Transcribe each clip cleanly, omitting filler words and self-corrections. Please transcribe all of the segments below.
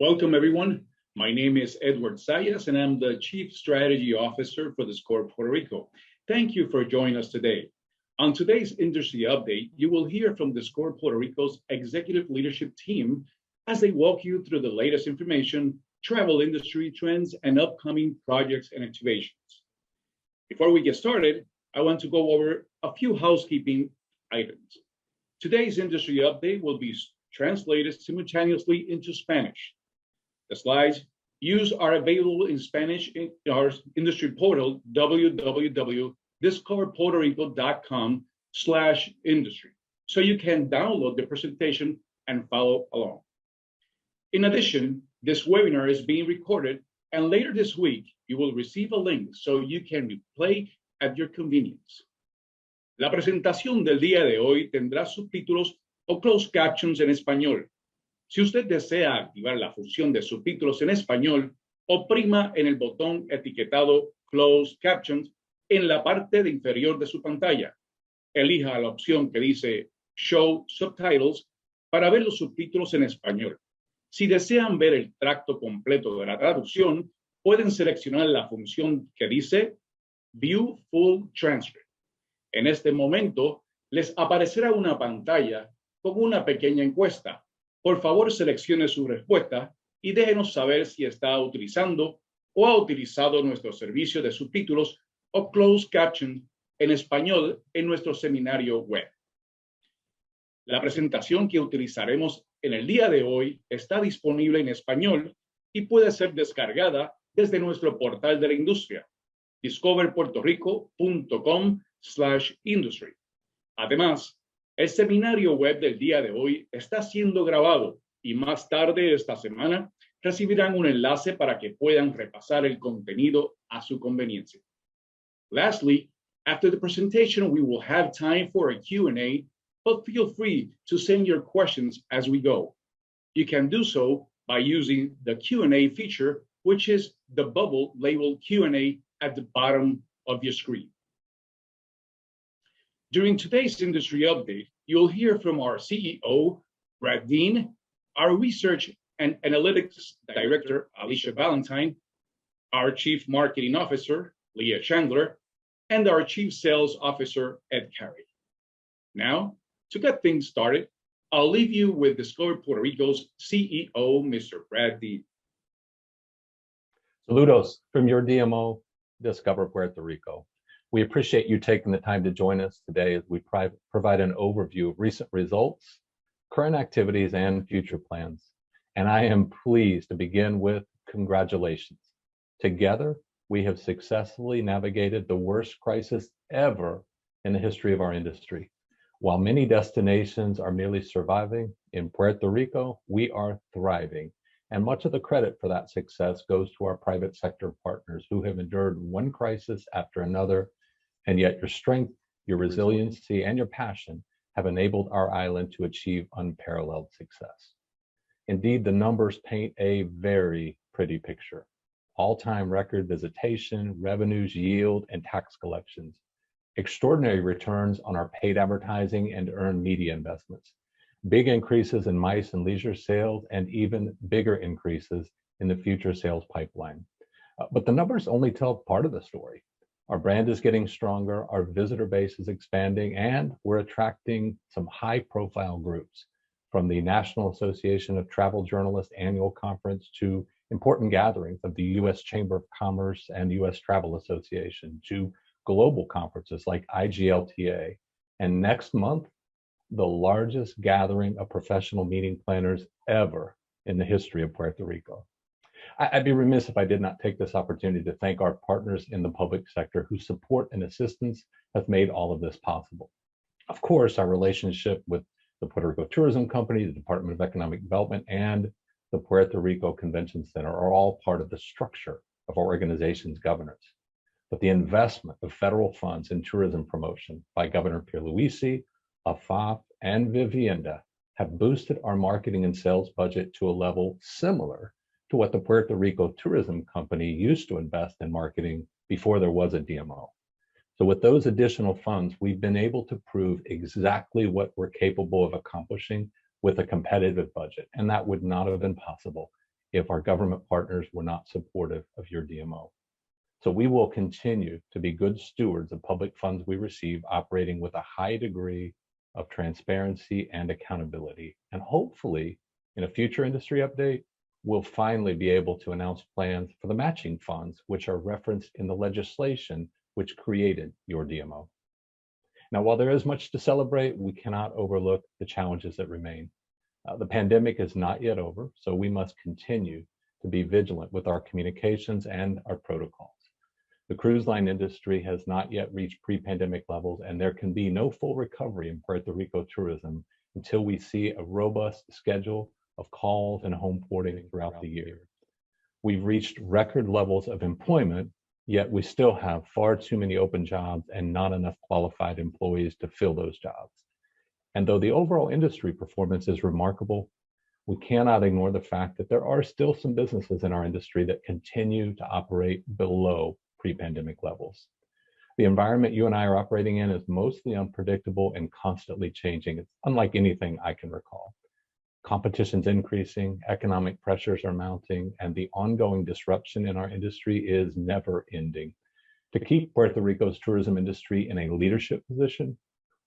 Welcome, everyone. My name is Edward Sayas, and I'm the Chief Strategy Officer for Discover Puerto Rico. Thank you for joining us today. On today's industry update, you will hear from Discover Puerto Rico's executive leadership team as they walk you through the latest information, travel industry trends, and upcoming projects and activations. Before we get started, I want to go over a few housekeeping items. Today's industry update will be translated simultaneously into Spanish. The slides used are available in Spanish in our industry portal, www.discoverpuertorico.com/industry, so you can download the presentation and follow along. In addition, this webinar is being recorded, and later this week, you will receive a link so you can replay at your convenience. La presentación del día de hoy tendrá subtítulos o closed captions en español. Si usted desea activar la función de subtítulos en español, oprima en el botón etiquetado Closed Captions en la parte inferior de su pantalla. Elija la opción que dice Show Subtitles para ver los subtítulos en español. Si desean ver el tracto completo de la traducción, pueden seleccionar la función que dice View Full Transcript. En este momento, les aparecerá una pantalla con una pequeña encuesta. Por favor, seleccione su respuesta y déjenos saber si está utilizando o ha utilizado nuestro servicio de subtítulos o closed caption en español en nuestro seminario web. La presentación que utilizaremos en el día de hoy está disponible en español y puede ser descargada desde nuestro portal de la industria, discoverpuertorico.com/industry. Además, el seminario web del día de hoy está siendo grabado y más tarde esta semana recibirán un enlace para que puedan repasar el contenido a su conveniencia. Lastly, after the presentation, we will have time for a Q&A, but feel free to send your questions as we go. You can do so by using the Q&A feature, which is the bubble labeled Q&A at the bottom of your screen. During today's industry update, you'll hear from our CEO, Brad Dean, our Research and Analytics Director, Alicia Valentine, our Chief Marketing Officer, Leah Chandler, and our Chief Sales Officer, Ed Carey. Now, to get things started, I'll leave you with Discover Puerto Rico's CEO, Mr. Brad Dean. Saludos from your DMO, Discover Puerto Rico. We appreciate you taking the time to join us today as we provide an overview of recent results, current activities, and future plans. And I am pleased to begin with congratulations. Together, we have successfully navigated the worst crisis ever in the history of our industry. While many destinations are merely surviving, in Puerto Rico, we are thriving. And much of the credit for that success goes to our private sector partners who have endured one crisis after another. And yet your strength, your resiliency, and your passion have enabled our island to achieve unparalleled success. Indeed, the numbers paint a very pretty picture. All-time record visitation, revenues, yield, and tax collections. Extraordinary returns on our paid advertising and earned media investments. Big increases in MICE and leisure sales, and even bigger increases in the future sales pipeline. But the numbers only tell part of the story. Our brand is getting stronger, our visitor base is expanding, and we're attracting some high-profile groups, from the National Association of Travel Journalists annual conference to important gatherings of the U.S. Chamber of Commerce and U.S. Travel Association, to global conferences like IGLTA, and next month, the largest gathering of professional meeting planners ever in the history of Puerto Rico. I'd be remiss if I did not take this opportunity to thank our partners in the public sector whose support and assistance have made all of this possible. Of course, our relationship with the Puerto Rico Tourism Company, the Department of Economic Development, and the Puerto Rico Convention Center are all part of the structure of our organization's governance. But the investment of federal funds in tourism promotion by Governor Pierluisi, AFAP, and Vivienda have boosted our marketing and sales budget to a level similar to what the Puerto Rico Tourism Company used to invest in marketing before there was a DMO. So with those additional funds, we've been able to prove exactly what we're capable of accomplishing with a competitive budget, and that would not have been possible if our government partners were not supportive of your DMO. So we will continue to be good stewards of public funds we receive, operating with a high degree of transparency and accountability. And hopefully, in a future industry update, we'll finally be able to announce plans for the matching funds, which are referenced in the legislation which created your DMO. Now, while there is much to celebrate, we cannot overlook the challenges that remain. The pandemic is not yet over, so we must continue to be vigilant with our communications and our protocols. The cruise line industry has not yet reached pre-pandemic levels, and there can be no full recovery in Puerto Rico tourism until we see a robust schedule of calls and home porting throughout the year. We've reached record levels of employment, yet we still have far too many open jobs and not enough qualified employees to fill those jobs. And though the overall industry performance is remarkable, we cannot ignore the fact that there are still some businesses in our industry that continue to operate below pre-pandemic levels. The environment you and I are operating in is mostly unpredictable and constantly changing. It's unlike anything I can recall. Competition's increasing, economic pressures are mounting, and the ongoing disruption in our industry is never ending. To keep Puerto Rico's tourism industry in a leadership position,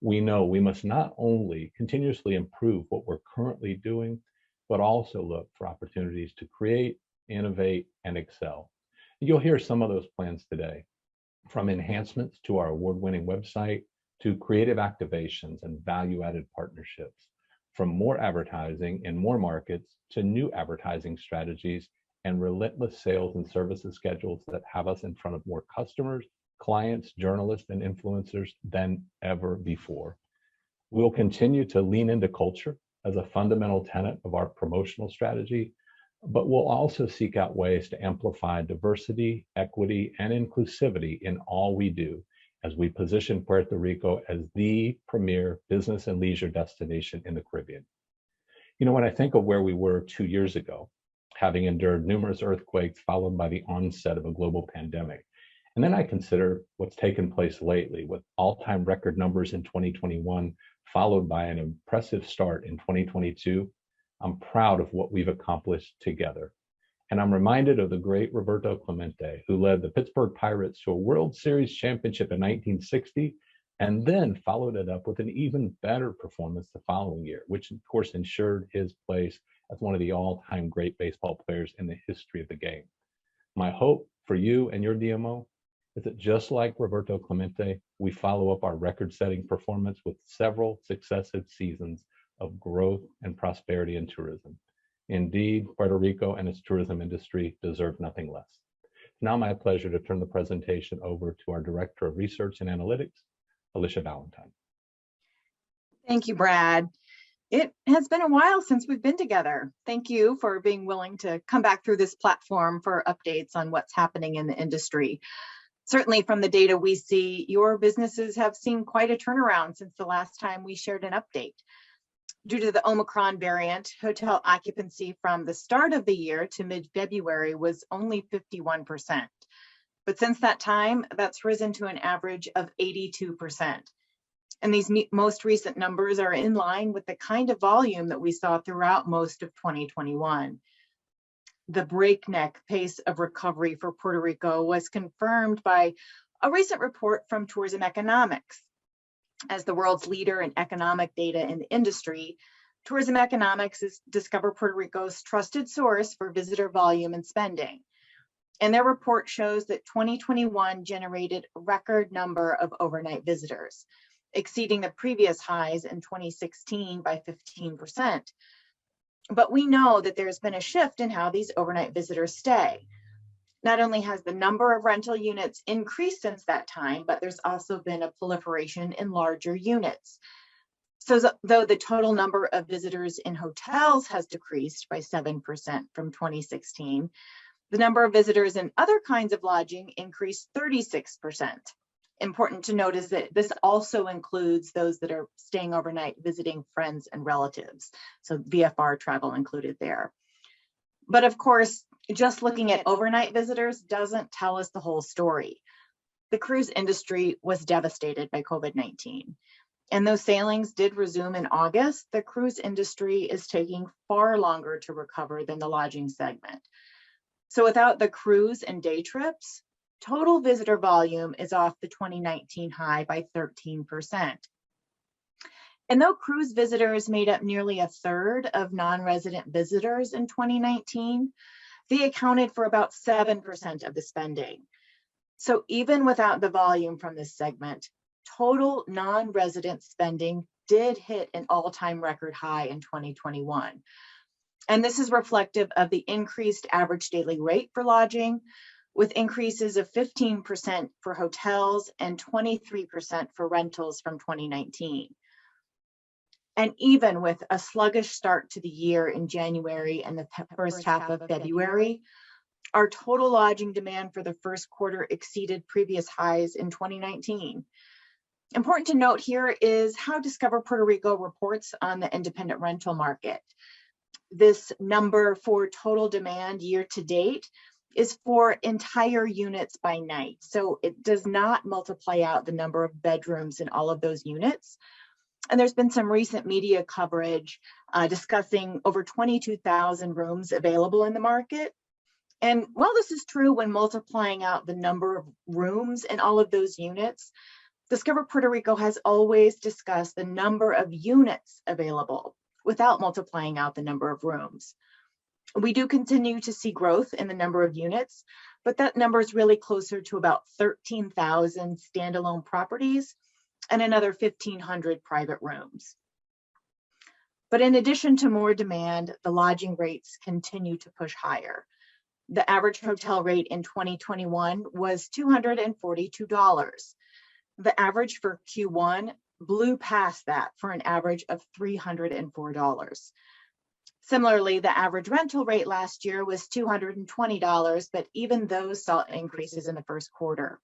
we know we must not only continuously improve what we're currently doing, but also look for opportunities to create, innovate, and excel. You'll hear some of those plans today, from enhancements to our award-winning website to creative activations and value-added partnerships, from more advertising in more markets to new advertising strategies and relentless sales and services schedules that have us in front of more customers, clients, journalists, and influencers than ever before. We'll continue to lean into culture as a fundamental tenet of our promotional strategy, but we'll also seek out ways to amplify diversity, equity, and inclusivity in all we do as we position Puerto Rico as the premier business and leisure destination in the Caribbean. You know, when I think of where we were 2 years ago, having endured numerous earthquakes followed by the onset of a global pandemic, and then I consider what's taken place lately with all-time record numbers in 2021, followed by an impressive start in 2022, I'm proud of what we've accomplished together. And I'm reminded of the great Roberto Clemente, who led the Pittsburgh Pirates to a World Series championship in 1960, and then followed it up with an even better performance the following year, which of course ensured his place as one of the all-time great baseball players in the history of the game. My hope for you and your DMO is that just like Roberto Clemente, we follow up our record-setting performance with several successive seasons of growth and prosperity in tourism. Indeed, Puerto Rico and its tourism industry deserve nothing less. It's now my pleasure to turn the presentation over to our Director of Research and Analytics, Alicia Valentine. Thank you, Brad. It has been a while since we've been together. Thank you for being willing to come back through this platform for updates on what's happening in the industry. Certainly from the data we see, your businesses have seen quite a turnaround since the last time we shared an update. Due to the Omicron variant, hotel occupancy from the start of the year to mid-February was only 51%. But since that time, that's risen to an average of 82%. And these most recent numbers are in line with the kind of volume that we saw throughout most of 2021. The breakneck pace of recovery for Puerto Rico was confirmed by a recent report from Tourism Economics. As the world's leader in economic data in the industry, Tourism Economics is Discover Puerto Rico's trusted source for visitor volume and spending. And their report shows that 2021 generated a record number of overnight visitors, exceeding the previous highs in 2016 by 15%. But we know that there's been a shift in how these overnight visitors stay. Not only has the number of rental units increased since that time, but there's also been a proliferation in larger units. So though the total number of visitors in hotels has decreased by 7% from 2016, the number of visitors in other kinds of lodging increased 36%. Important to note is that this also includes those that are staying overnight visiting friends and relatives. So VFR travel included there. But of course, just looking at overnight visitors doesn't tell us the whole story. The cruise industry was devastated by COVID-19. And though sailings did resume in August, the cruise industry is taking far longer to recover than the lodging segment. So without the cruise and day trips, total visitor volume is off the 2019 high by 13%. And though cruise visitors made up nearly a third of non-resident visitors in 2019, they accounted for about 7% of the spending. So even without the volume from this segment, total non-resident spending did hit an all-time record high in 2021. And this is reflective of the increased average daily rate for lodging, with increases of 15% for hotels and 23% for rentals from 2019. And even with a sluggish start to the year in January and the first half of February, our total lodging demand for the first quarter exceeded previous highs in 2019. Important to note here is how Discover Puerto Rico reports on the independent rental market. This number for total demand year to date is for entire units by night. So it does not multiply out the number of bedrooms in all of those units. And there's been some recent media coverage discussing over 22,000 rooms available in the market. And while this is true when multiplying out the number of rooms in all of those units, Discover Puerto Rico has always discussed the number of units available without multiplying out the number of rooms. We do continue to see growth in the number of units, but that number is really closer to about 13,000 standalone properties and another 1,500 private rooms. But in addition to more demand, the lodging rates continue to push higher. The average hotel rate in 2021 was $242. The average for Q1 blew past that for an average of $304. Similarly, the average rental rate last year was $220, but even those saw increases in the first quarter.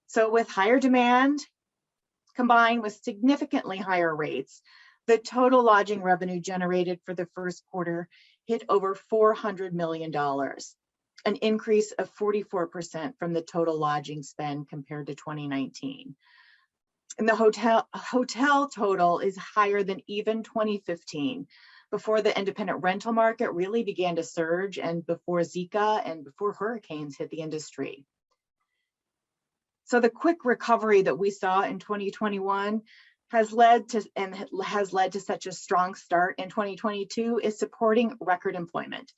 So with higher demand, combined with significantly higher rates, the total lodging revenue generated for the first quarter hit over $400 million, an increase of 44% from the total lodging spend compared to 2019. And the hotel total is higher than even 2015, before the independent rental market really began to surge and before Zika and before hurricanes hit the industry. So the quick recovery that we saw in 2021 has led to such a strong start in 2022 is supporting record employment.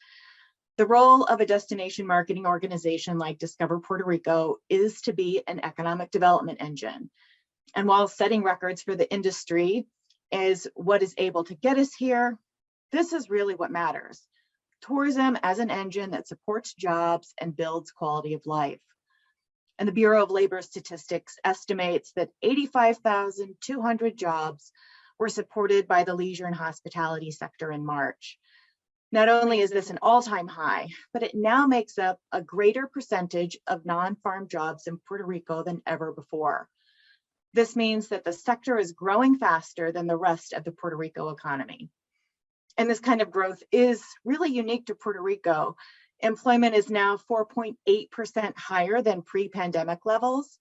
The role of a destination marketing organization like Discover Puerto Rico is to be an economic development engine. And while setting records for the industry is what is able to get us here, this is really what matters. Tourism as an engine that supports jobs and builds quality of life. And the Bureau of Labor Statistics estimates that 85,200 jobs were supported by the leisure and hospitality sector in March. Not only is this an all-time high, but it now makes up a greater percentage of non-farm jobs in Puerto Rico than ever before. This means that the sector is growing faster than the rest of the Puerto Rico economy. And this kind of growth is really unique to Puerto Rico. Employment is now 4.8% higher than pre-pandemic levels.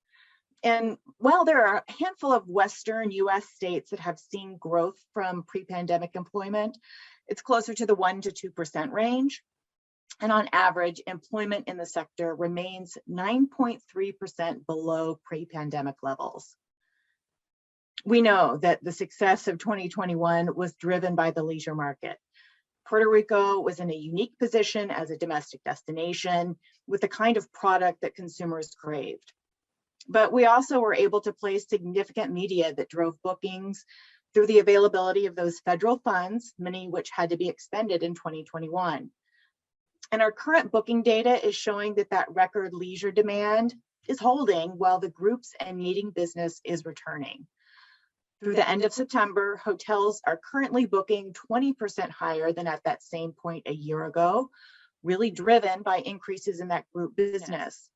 And while there are a handful of Western US states that have seen growth from pre-pandemic employment, it's closer to the 1% to 2% range. And on average, employment in the sector remains 9.3% below pre-pandemic levels. We know that the success of 2021 was driven by the leisure market. Puerto Rico was in a unique position as a domestic destination with the kind of product that consumers craved. But we also were able to place significant media that drove bookings through the availability of those federal funds, many which had to be expended in 2021. And our current booking data is showing that that record leisure demand is holding while the groups and meeting business is returning. Through the end of September, hotels are currently booking 20% higher than at that same point a year ago, really driven by increases in that group business.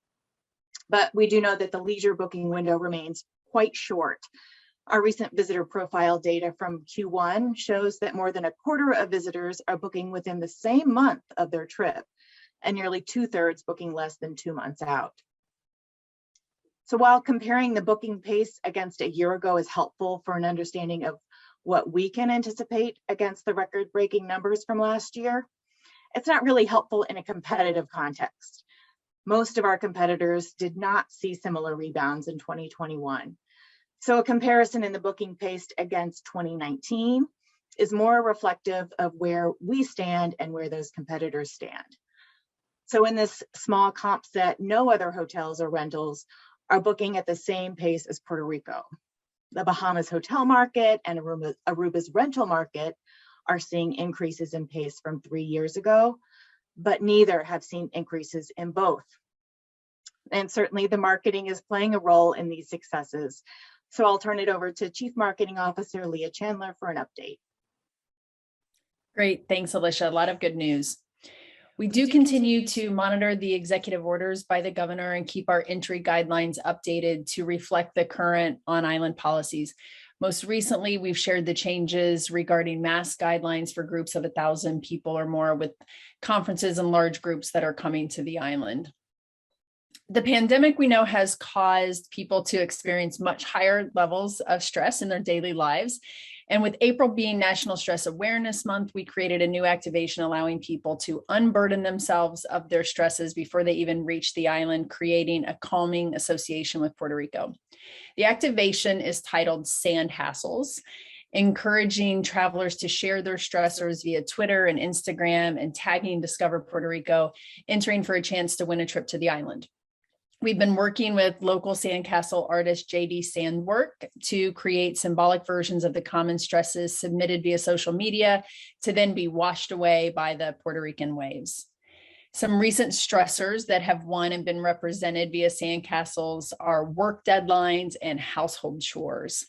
But we do know that the leisure booking window remains quite short. Our recent visitor profile data from Q1 shows that more than a quarter of visitors are booking within the same month of their trip, and nearly 2/3 booking less than 2 months out. So while comparing the booking pace against a year ago is helpful for an understanding of what we can anticipate against the record-breaking numbers from last year, it's not really helpful in a competitive context. Most of our competitors did not see similar rebounds in 2021. So a comparison in the booking pace against 2019 is more reflective of where we stand and where those competitors stand. So in this small comp set, no other hotels or rentals are booking at the same pace as Puerto Rico. The Bahamas hotel market and Aruba's rental market are seeing increases in pace from 3 years ago, but neither have seen increases in both. And certainly the marketing is playing a role in these successes. So I'll turn it over to Chief Marketing Officer Leah Chandler for an update. Great, thanks, Alicia. A lot of good news. We do continue to monitor the executive orders by the governor and keep our entry guidelines updated to reflect the current on-island policies. Most recently, we've shared the changes regarding mask guidelines for groups of 1,000 people or more with conferences and large groups that are coming to the island. The pandemic, we know, has caused people to experience much higher levels of stress in their daily lives. And with April being National Stress Awareness Month, we created a new activation allowing people to unburden themselves of their stresses before they even reach the island, creating a calming association with Puerto Rico. The activation is titled Sand Hassles, encouraging travelers to share their stressors via Twitter and Instagram and tagging Discover Puerto Rico, entering for a chance to win a trip to the island. We've been working with local sandcastle artist JD Sandwork to create symbolic versions of the common stresses submitted via social media to then be washed away by the Puerto Rican waves. Some recent stressors that have won and been represented via sandcastles are work deadlines and household chores.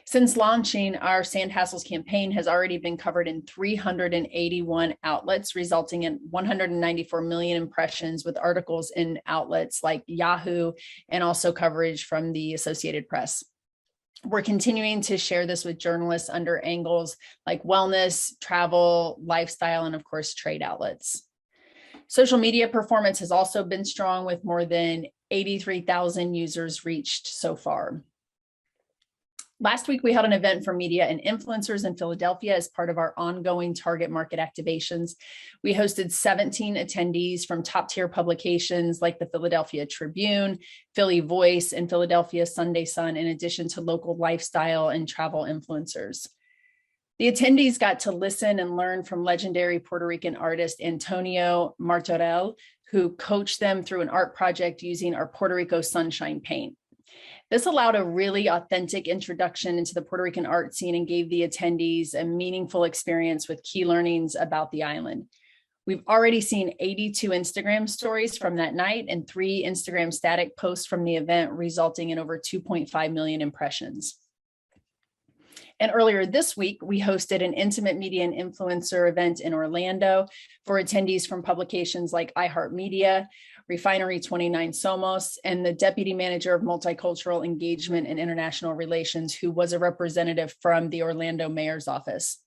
Since launching, our Sand Hassles campaign has already been covered in 381 outlets, resulting in 194 million impressions with articles in outlets like Yahoo and also coverage from the Associated Press. We're continuing to share this with journalists under angles like wellness, travel, lifestyle, and of course, trade outlets. Social media performance has also been strong with more than 83,000 users reached so far. Last week, we held an event for media and influencers in Philadelphia as part of our ongoing target market activations. We hosted 17 attendees from top-tier publications like the Philadelphia Tribune, Philly Voice, and Philadelphia Sunday Sun, in addition to local lifestyle and travel influencers. The attendees got to listen and learn from legendary Puerto Rican artist Antonio Martorell, who coached them through an art project using our Puerto Rico Sunshine paint. This allowed a really authentic introduction into the Puerto Rican art scene and gave the attendees a meaningful experience with key learnings about the island. We've already seen 82 Instagram stories from that night and 3 Instagram static posts from the event, resulting in over 2.5 million impressions. And earlier this week, we hosted an intimate media and influencer event in Orlando for attendees from publications like iHeartMedia, Refinery 29 Somos, and the Deputy Manager of Multicultural Engagement and International Relations, who was a representative from the Orlando Mayor's Office.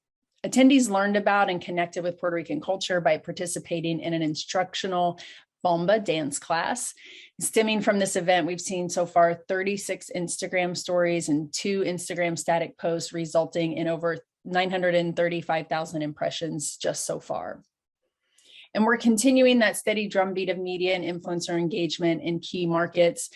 Attendees learned about and connected with Puerto Rican culture by participating in an instructional bomba dance class. Stemming from this event, we've seen so far 36 Instagram stories and 2 Instagram static posts, resulting in over 935,000 impressions just so far. And we're continuing that steady drumbeat of media and influencer engagement in key markets,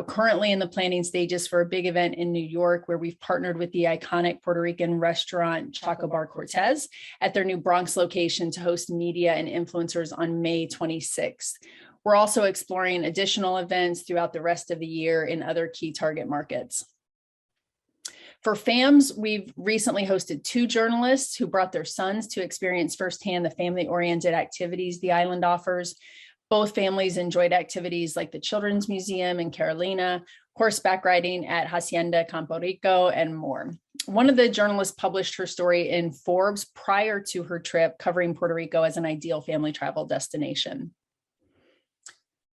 currently in the planning stages for a big event in New York, where we've partnered with the iconic Puerto Rican restaurant Choco Bar Cortez at their new Bronx location to host media and influencers on May 26th. We're also exploring additional events throughout the rest of the year in other key target markets. For FAMs, we've recently hosted 2 journalists who brought their sons to experience firsthand the family-oriented activities the island offers. Both families enjoyed activities like the Children's Museum in Carolina, horseback riding at Hacienda Campo Rico, and more. One of the journalists published her story in Forbes prior to her trip, covering Puerto Rico as an ideal family travel destination.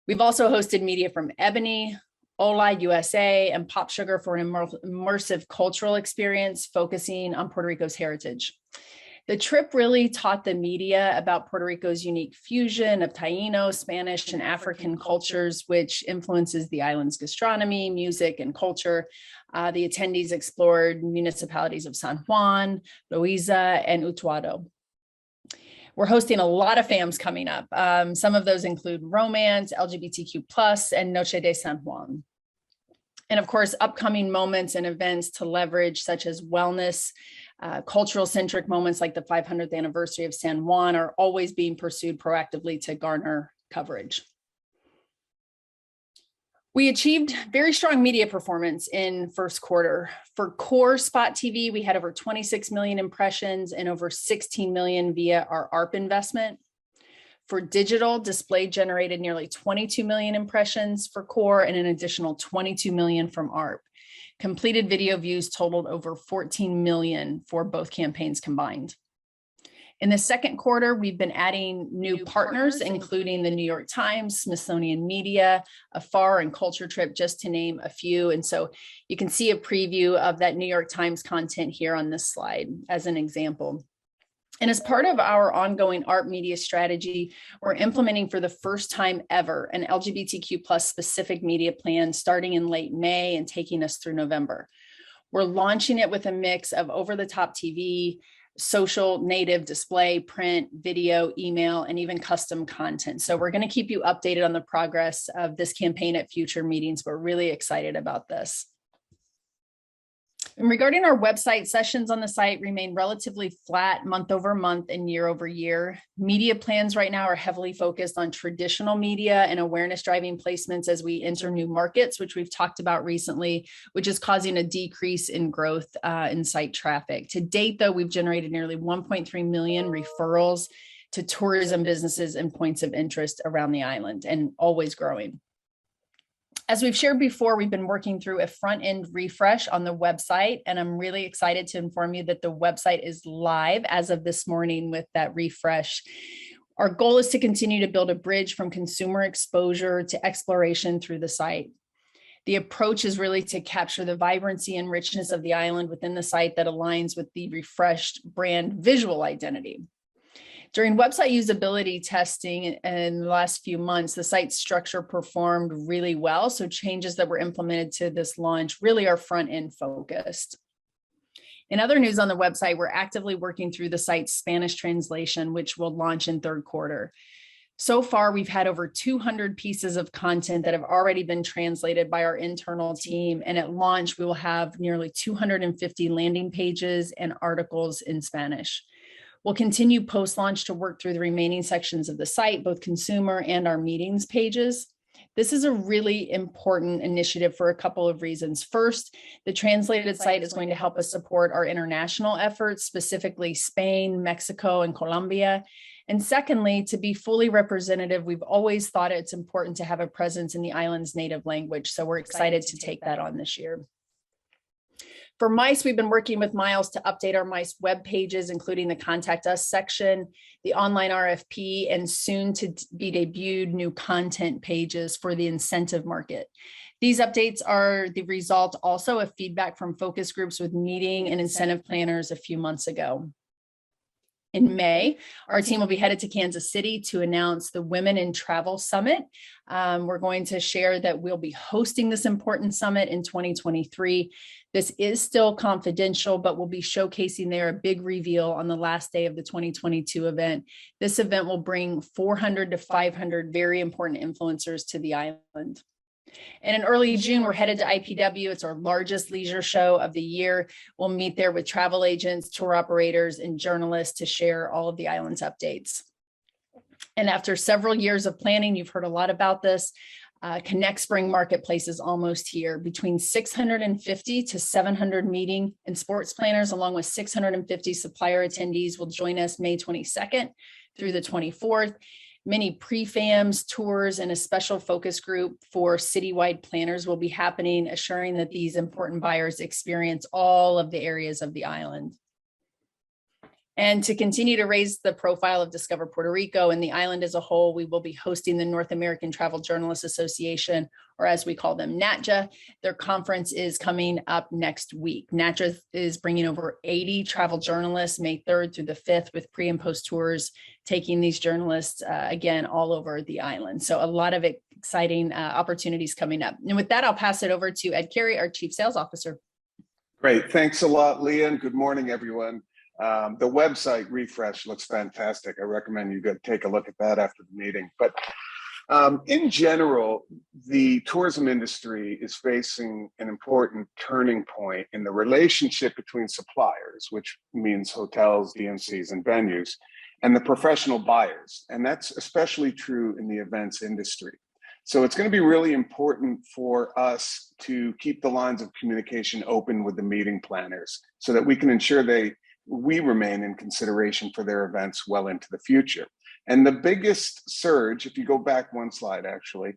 We've also hosted media from Ebony, Ola USA, and Pop Sugar for an immersive cultural experience focusing on Puerto Rico's heritage. The trip really taught the media about Puerto Rico's unique fusion of Taino, Spanish, and African cultures, which influences the island's gastronomy, music, and culture. The attendees explored municipalities of San Juan, Loíza, and Utuado. We're hosting a lot of FAMs coming up. Some of those include Romance, LGBTQ+, and Noche de San Juan. And of course, upcoming moments and events to leverage, such as wellness, cultural centric moments like the 500th anniversary of San Juan, are always being pursued proactively to garner coverage. We achieved very strong media performance in first quarter. For core spot TV, we had over 26 million impressions and over 16 million via our ARP investment. For digital, display generated nearly 22 million impressions for core and an additional 22 million from ARP. Completed video views totaled over 14 million for both campaigns combined. In the second quarter, we've been adding new partners, including the New York Times, Smithsonian Media, Afar, and Culture Trip, just to name a few. And so you can see a preview of that New York Times content here on this slide as an example. And as part of our ongoing ARP media strategy, we're implementing for the first time ever an LGBTQ+ specific media plan starting in late May and taking us through November. We're launching it with a mix of over-the-top TV, social, native, display, print, video, email, and even custom content. So we're going to keep you updated on the progress of this campaign at future meetings. We're really excited about this. And regarding our website, sessions on the site remain relatively flat month over month and year over year. Media plans right now are heavily focused on traditional media and awareness driving placements as we enter new markets, which we've talked about recently, which is causing a decrease in growth in site traffic. To date, though, we've generated nearly 1.3 million referrals to tourism businesses and points of interest around the island, and always growing. As we've shared before, we've been working through a front-end refresh on the website, and I'm really excited to inform you that the website is live as of this morning with that refresh. Our goal is to continue to build a bridge from consumer exposure to exploration through the site. The approach is really to capture the vibrancy and richness of the island within the site that aligns with the refreshed brand visual identity. During website usability testing in the last few months, the site structure performed really well. So changes that were implemented to this launch really are front-end focused. In other news on the website, we're actively working through the site's Spanish translation, which will launch in third quarter. So far, we've had over 200 pieces of content that have already been translated by our internal team. And at launch, we will have nearly 250 landing pages and articles in Spanish. We'll continue post-launch to work through the remaining sections of the site, both consumer and our meetings pages. This is a really important initiative for a couple of reasons. First, the translated site is going to help us support our international efforts, specifically Spain, Mexico, and Colombia. And secondly, to be fully representative, we've always thought it's important to have a presence in the island's native language. So we're excited to take that on this year. For MICE, we've been working with Miles to update our MICE web pages, including the Contact Us section, the online RFP, and soon to be debuted new content pages for the incentive market. These updates are the result also of feedback from focus groups with meeting and incentive planners a few months ago. In May, our team will be headed to Kansas City to announce the Women in Travel Summit. We're going to share that we'll be hosting this important summit in 2023. This is still confidential, but we'll be showcasing there a big reveal on the last day of the 2022 event. This event will bring 400 to 500 very important influencers to the island. And in early June, we're headed to IPW. It's our largest leisure show of the year. We'll meet there with travel agents, tour operators, and journalists to share all of the island's updates. And after several years of planning, you've heard a lot about this. Connect Spring Marketplace is almost here. Between 650 to 700 meeting and sports planners, along with 650 supplier attendees, will join us May 22nd through the 24th. Many pre-FAMs, tours, and a special focus group for citywide planners will be happening, assuring that these important buyers experience all of the areas of the island. And to continue to raise the profile of Discover Puerto Rico and the island as a whole, we will be hosting the North American Travel Journalists Association, or as we call them, NATJA. Their conference is coming up next week. NATJA is bringing over 80 travel journalists May 3rd through the 5th with pre and post tours, taking these journalists again all over the island. So a lot of exciting opportunities coming up. And with that, I'll pass it over to Ed Carey, our Chief Sales Officer. Great. Thanks a lot, Leah, and good morning, everyone. The website refresh looks fantastic. I recommend you go take a look at that after the meeting. But in general, the tourism industry is facing an important turning point in the relationship between suppliers, which means hotels, DMCs, and venues, and the professional buyers. And that's especially true in the events industry. So it's going to be really important for us to keep the lines of communication open with the meeting planners so that we can ensure we remain in consideration for their events well into the future. And the biggest surge, if you go back one slide, actually,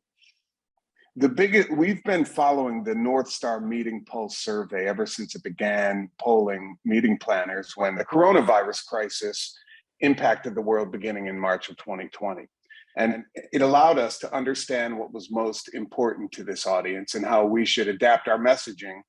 we've been following the North Star Meeting Pulse survey ever since it began polling meeting planners when the coronavirus crisis impacted the world beginning in March of 2020. And it allowed us to understand what was most important to this audience and how we should adapt our messaging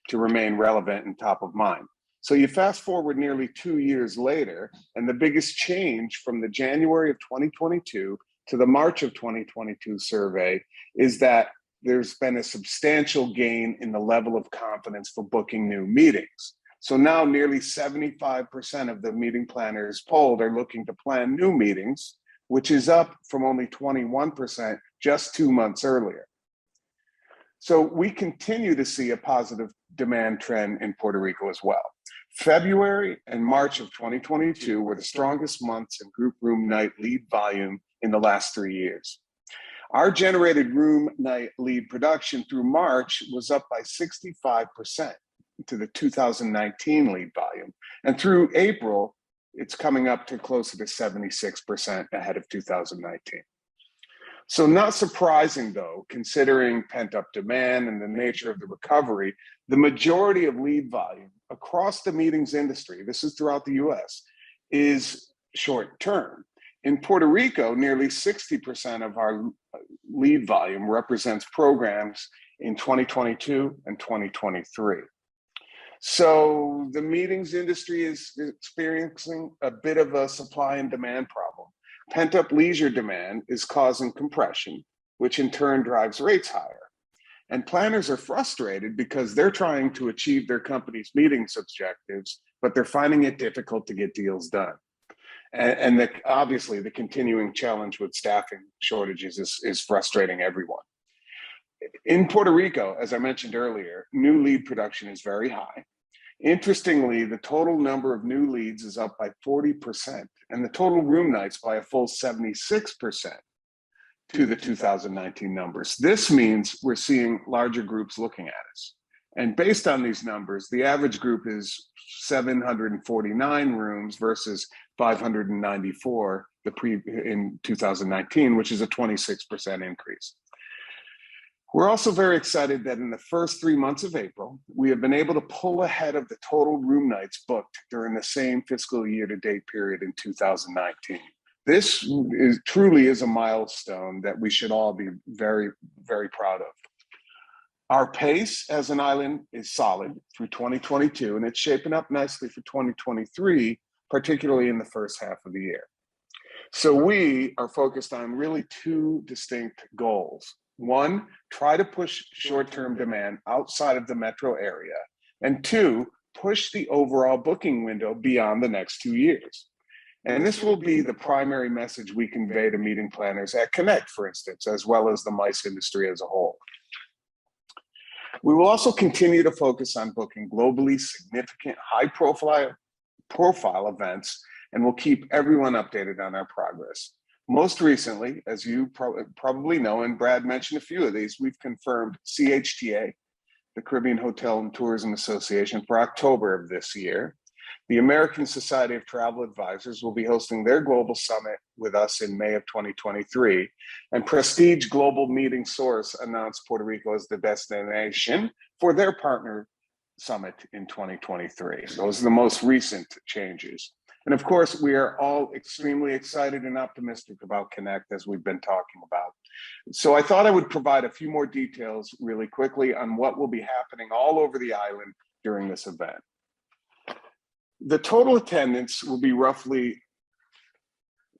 to remain relevant and top of mind. So you fast forward nearly 2 years later, and the biggest change from the January of 2022 to the March of 2022 survey is that there's been a substantial gain in the level of confidence for booking new meetings. So now nearly 75% of the meeting planners polled are looking to plan new meetings, which is up from only 21% just 2 months earlier. So we continue to see a positive demand trend in Puerto Rico as well. February and March of 2022 were the strongest months in group room night lead volume in the last 3 years. Our generated room night lead production through March was up by 65% to the 2019 lead volume. And through April, it's coming up to closer to 76% ahead of 2019. So not surprising though, considering pent-up demand and the nature of the recovery, the majority of lead volume across the meetings industry, this is throughout the US, is short-term. In Puerto Rico, nearly 60% of our lead volume represents programs in 2022 and 2023. So the meetings industry is experiencing a bit of a supply and demand problem. Pent-up leisure demand is causing compression, which in turn drives rates higher. And planners are frustrated because they're trying to achieve their company's meetings objectives, but they're finding it difficult to get deals done. And obviously the continuing challenge with staffing shortages is frustrating everyone. In Puerto Rico, as I mentioned earlier, new lead production is very high. Interestingly, the total number of new leads is up by 40%, and the total room nights by a full 76% to the 2019 numbers. This means we're seeing larger groups looking at us. And based on these numbers, the average group is 749 rooms versus 594 in 2019, which is a 26% increase. We're also very excited that in the first 3 months of April, we have been able to pull ahead of the total room nights booked during the same fiscal year-to-date period in 2019. This truly is a milestone that we should all be very, very proud of. Our pace as an island is solid through 2022, and it's shaping up nicely for 2023, particularly in the first half of the year. So we are focused on really two distinct goals. One, try to push short-term demand outside of the metro area. And two, push the overall booking window beyond the next 2 years. And this will be the primary message we convey to meeting planners at Connect, for instance, as well as the MICE industry as a whole. We will also continue to focus on booking globally significant high-profile events, and we'll keep everyone updated on our progress. Most recently, as you probably know, and Brad mentioned a few of these, we've confirmed CHTA, the Caribbean Hotel and Tourism Association, for October of this year. The American Society of Travel Advisors will be hosting their global summit with us in May of 2023. And Prestige Global Meeting Source announced Puerto Rico as the destination for their partner summit in 2023. Those are the most recent changes. And of course, we are all extremely excited and optimistic about Connect, as we've been talking about. So I thought I would provide a few more details really quickly on what will be happening all over the island during this event. The total attendance will be roughly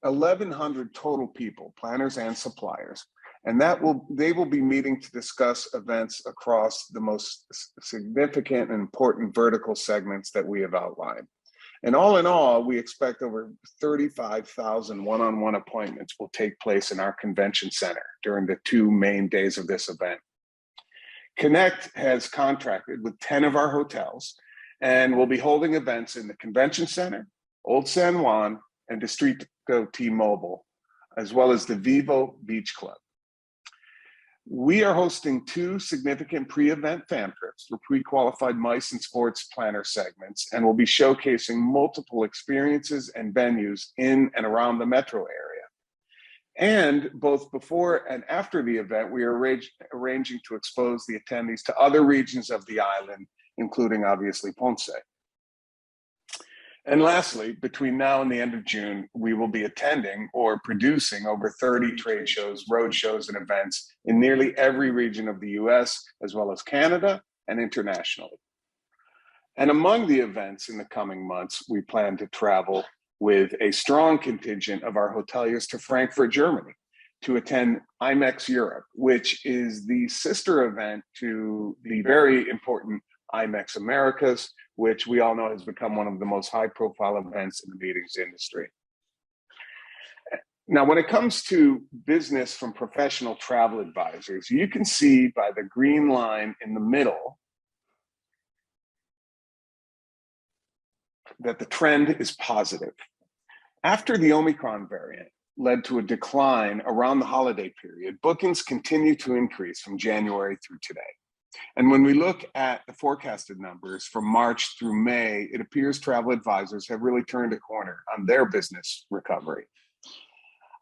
1,100 total people, planners and suppliers. And they will be meeting to discuss events across the most significant and important vertical segments that we have outlined. And all in all, we expect over 35,000 one-on-one appointments will take place in our convention center during the 2 main days of this event. Connect has contracted with 10 of our hotels and will be holding events in the convention center, Old San Juan, and Distrito T-Mobile, as well as the Vivo Beach Club. We are hosting 2 significant pre-event fan trips for pre-qualified MICE and sports planner segments, and will be showcasing multiple experiences and venues in and around the metro area. And both before and after the event, we are arranging to expose the attendees to other regions of the island, including obviously Ponce. And lastly, between now and the end of June, we will be attending or producing over 30 trade shows, road shows, and events in nearly every region of the US, as well as Canada and internationally. And among the events in the coming months, we plan to travel with a strong contingent of our hoteliers to Frankfurt, Germany, to attend IMEX Europe, which is the sister event to the very important IMEX Americas, which we all know has become one of the most high-profile events in the meetings industry. Now, when it comes to business from professional travel advisors, you can see by the green line in the middle that the trend is positive. After the Omicron variant led to a decline around the holiday period, bookings continue to increase from January through today. And when we look at the forecasted numbers from March through May, it appears travel advisors have really turned a corner on their business recovery.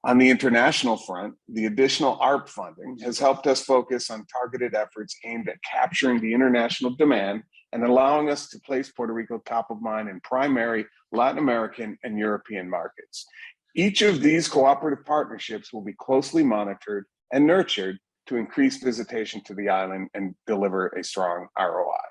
On the international front, the additional ARP funding has helped us focus on targeted efforts aimed at capturing the international demand and allowing us to place Puerto Rico top of mind in primary Latin American and European markets. Each of these cooperative partnerships will be closely monitored and nurtured to increase visitation to the island and deliver a strong ROI.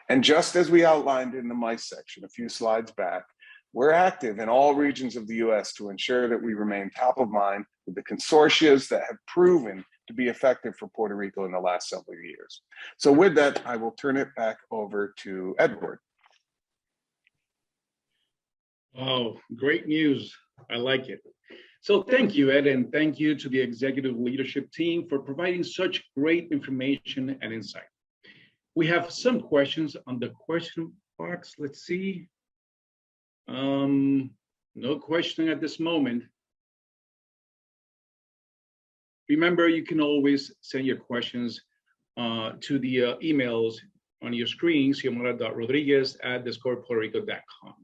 And just as we outlined in the MICE section a few slides back, we're active in all regions of the US to ensure that we remain top of mind with the consortias that have proven to be effective for Puerto Rico in the last several years. So with that, I will turn it back over to Edward. Oh, great news. I like it. So thank you, Ed, and thank you to the executive leadership team for providing such great information and insight. We have some questions on the question box. Let's see. No question at this moment. Remember, you can always send your questions to the emails on your screen, xiomara.rodriguez@discoverpuertorico.com.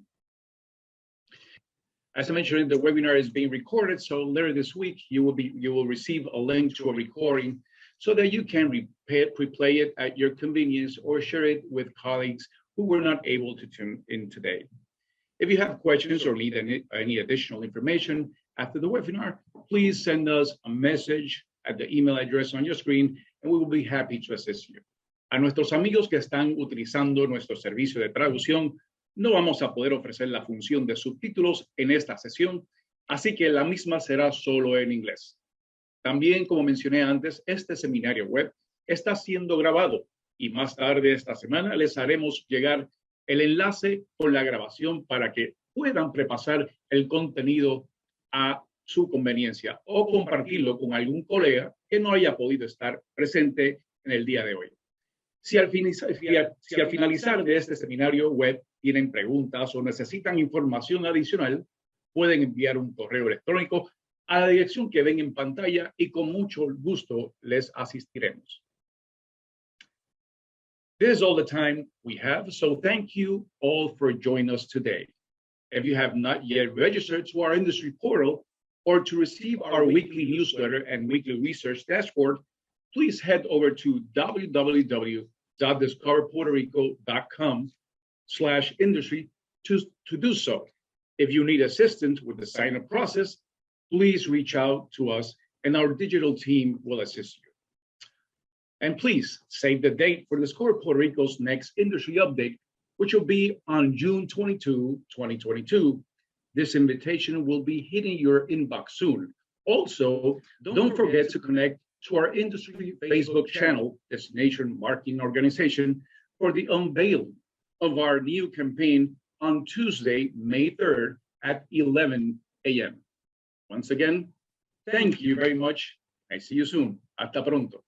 As I mentioned, the webinar is being recorded, so later this week you will receive a link to a recording so that you can replay it at your convenience or share it with colleagues who were not able to tune in today. If you have questions or need any additional information after the webinar, please send us a message at the email address on your screen, and we will be happy to assist you. A nuestros amigos que están utilizando nuestro servicio de traducción, no vamos a poder ofrecer la función de subtítulos en esta sesión, así que la misma será solo en inglés. También, como mencioné antes, este seminario web está siendo grabado y más tarde esta semana les haremos llegar el enlace con la grabación para que puedan prepasar el contenido a su conveniencia o compartirlo con algún colega que no haya podido estar presente en el día de hoy. Si al finalizar de este seminario web tienen preguntas o necesitan información adicional, pueden enviar un correo electrónico a la dirección que ven en pantalla y con mucho gusto les asistiremos. This is all the time we have, so thank you all for joining us today. If you have not yet registered to our industry portal or to receive our weekly newsletter and weekly research dashboard, please head over to www.discoverpuertorico.com/industry to do so. If you need assistance with the sign-up process, please reach out to us and our digital team will assist you. And please save the date for Discover Puerto Rico's next industry update, which will be on June 22, 2022. This invitation will be hitting your inbox soon. Also, don't forget to connect to our industry Facebook channel, Destination Marketing Organization, for the unveiling of our new campaign on Tuesday, May 3rd at 11 a.m. Once again, thank you very much. I see you soon. Hasta pronto.